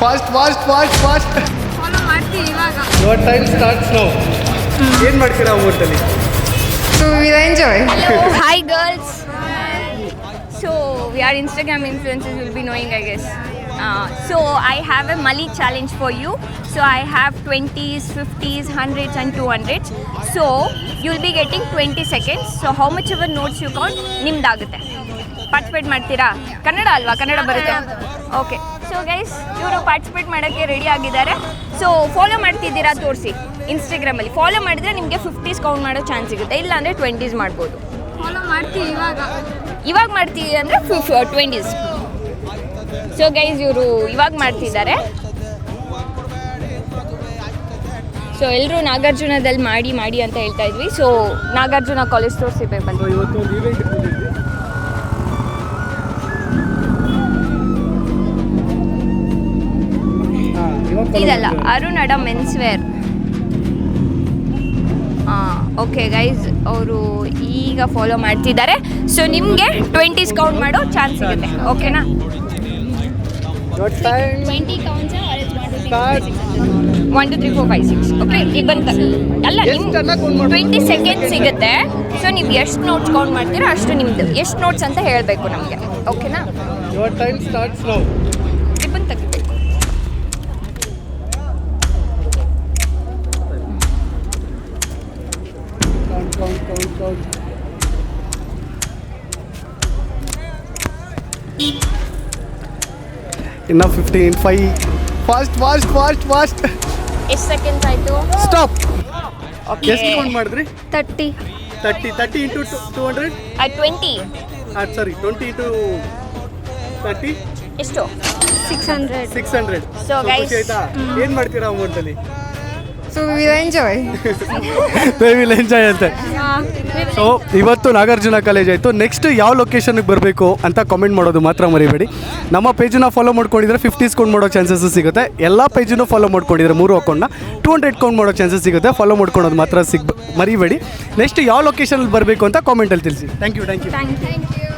Fast fast fast fast. Follow ಮಾಡ್ತೀವಿ ಇವಾಗ. Your time starts now. ಏನು ಮಾಡ್ತೀರಾ ಅಮೌಂಟಲ್ಲಿ? So we'll enjoy. Hello, hi girls. So we are Instagram influencers. You'll be knowing, I guess. So I have a Mali challenge for you. So I have 20s, 50s, 100s and 200s. So you'll be getting 20 seconds. So how much ever notes you count, ನಿಮ್ದಾಗುತ್ತೆ. Participate ಮಾಡ್ತೀರಾ? ಕನ್ನಡ ಅಲ್ವಾ? ಕನ್ನಡ ಬರುತ್ತೆ. Okay. So guys, ಇವರು participate ಮಾಡೋಕ್ಕೆ ready ಆಗಿದ್ದಾರೆ. So follow ಮಾಡ್ತಿದ್ದೀರಾ ತೋರಿಸಿ ಇನ್ಸ್ಟಾಗ್ರಾಮಲ್ಲಿ. ಫಾಲೋ ಮಾಡಿದರೆ ನಿಮಗೆ 50s ಕೌಂಟ್ ಮಾಡೋ ಚಾನ್ಸ್ ಸಿಗುತ್ತೆ, ಇಲ್ಲಾಂದರೆ 20s ಮಾಡ್ಬೋದು. ಫಾಲೋ ಮಾಡ್ತೀವಿ ಇವಾಗ ಮಾಡ್ತೀವಿ ಅಂದರೆ 20s. ಸೊ ಗೈಸ್, ಇವರು ಇವಾಗ ಮಾಡ್ತಿದ್ದಾರೆ. ಸೊ ಎಲ್ಲರೂ ನಾಗಾರ್ಜುನದಲ್ಲಿ ಮಾಡಿ ಅಂತ ಹೇಳ್ತಾ ಇದ್ವಿ. ಸೊ ನಾಗಾರ್ಜುನ ಕಾಲೇಜ್ ತೋರಿಸಿಬೇಕು ಬನ್ನಿ. ಇವತ್ತು ಒಂದು ಈವೆಂಟ್ ಇಟ್ಕೊಂಡಿದ್ವಿ. ಇದಲ್ಲ, Arun men's wear. Okay guys, ಅವರು ಈಗ ಫಾಲೋ ಮಾಡ್ತಿದ್ದಾರೆ. ಸೊ ನಿಮಗೆ 20s ಕೌಂಟ್ ಮಾಡೋ ಚಾನ್ಸ್ ಸಿಗುತ್ತೆ. ಓಕೆನಾ? 20 ಕೌಂಟ್ಸ್ 1 2 3 4 5 6. ಓಕೆ, ಈಗ ಬಂತ ಅಲ್ಲ, ನಿಮ್ಗೆ 20 ಸೆಕೆಂಡ್ಸ್ ಸಿಗುತ್ತೆ. ಸೊ ನೀವು ಎಷ್ಟು ನೋಟ್ಸ್ ಕೌಂಟ್ ಮಾಡ್ತೀರೋ ಅಷ್ಟು ನಿಮ್ಮದು. ಎಷ್ಟು ನೋಟ್ಸ್ ಅಂತ ಹೇಳಬೇಕು ನಮಗೆ. ಓಕೆನಾ? Your time starts now. Ribbon ತೆಗಿಬೇಕು. Count. ಇನ್ನ 15 5 ಫಾಸ್ಟ್. ಎಷ್ಟು ಸೆಕೆಂಡ್ಸ್ ಆಯಿತು? ಸ್ಟಾಪ್. ಓಕೆ, ಎಷ್ಟು ಕೌಂಟ್ ಮಾಡಿದ್ರಿ? 30 30 ಇಂಟು 200. 20 ಸಾರಿ 20 ಇಂಟು 30 ಎಷ್ಟು? 600. So guys, ಆಯ್ತಾ? ಏನು ಮಾಡ್ತೀರಾ ಅಮೌಂಟಲ್ಲಿ? So we'll enjoy. They will enjoy ಅಂತೆ. ಸೊ ಇವತ್ತು ನಾಗಾರ್ಜುನ ಕಾಲೇಜ್ ಆಯಿತು. ನೆಕ್ಸ್ಟ್ ಯಾವ ಲೊಕೇಶನ್ಗೆ ಬರಬೇಕು ಅಂತ ಕಾಮೆಂಟ್ ಮಾಡೋದು ಮಾತ್ರ ಮರಿಬೇಡಿ. ನಮ್ಮ ಪೇಜನ್ನ ಫಾಲೋ ಮಾಡ್ಕೊಂಡಿದ್ರೆ 50s ಕೌಂಟ್ ಮಾಡೋ ಚಾನ್ಸಸ್ ಸಿಗುತ್ತೆ. ಎಲ್ಲ ಪೇಜನ್ನು ಫಾಲೋ ಮಾಡ್ಕೊಂಡಿದ್ರೆ 3 ಅಕೌಂಟ್ನ 200 ಕೌಂಟ್ ಮಾಡೋ ಚಾನ್ಸಸ್ ಸಿಗುತ್ತೆ. ಫಾಲೋ ಮಾಡ್ಕೊಳೋದು ಮಾತ್ರ ಮರಿಬೇಡಿ. ನೆಕ್ಸ್ಟ್ ಯಾವ ಲೊಕೇಶನಲ್ಲಿ ಬರಬೇಕು ಅಂತ ಕಾಮೆಂಟಲ್ಲಿ ತಿಳಿಸಿ. Thank you. Thank you.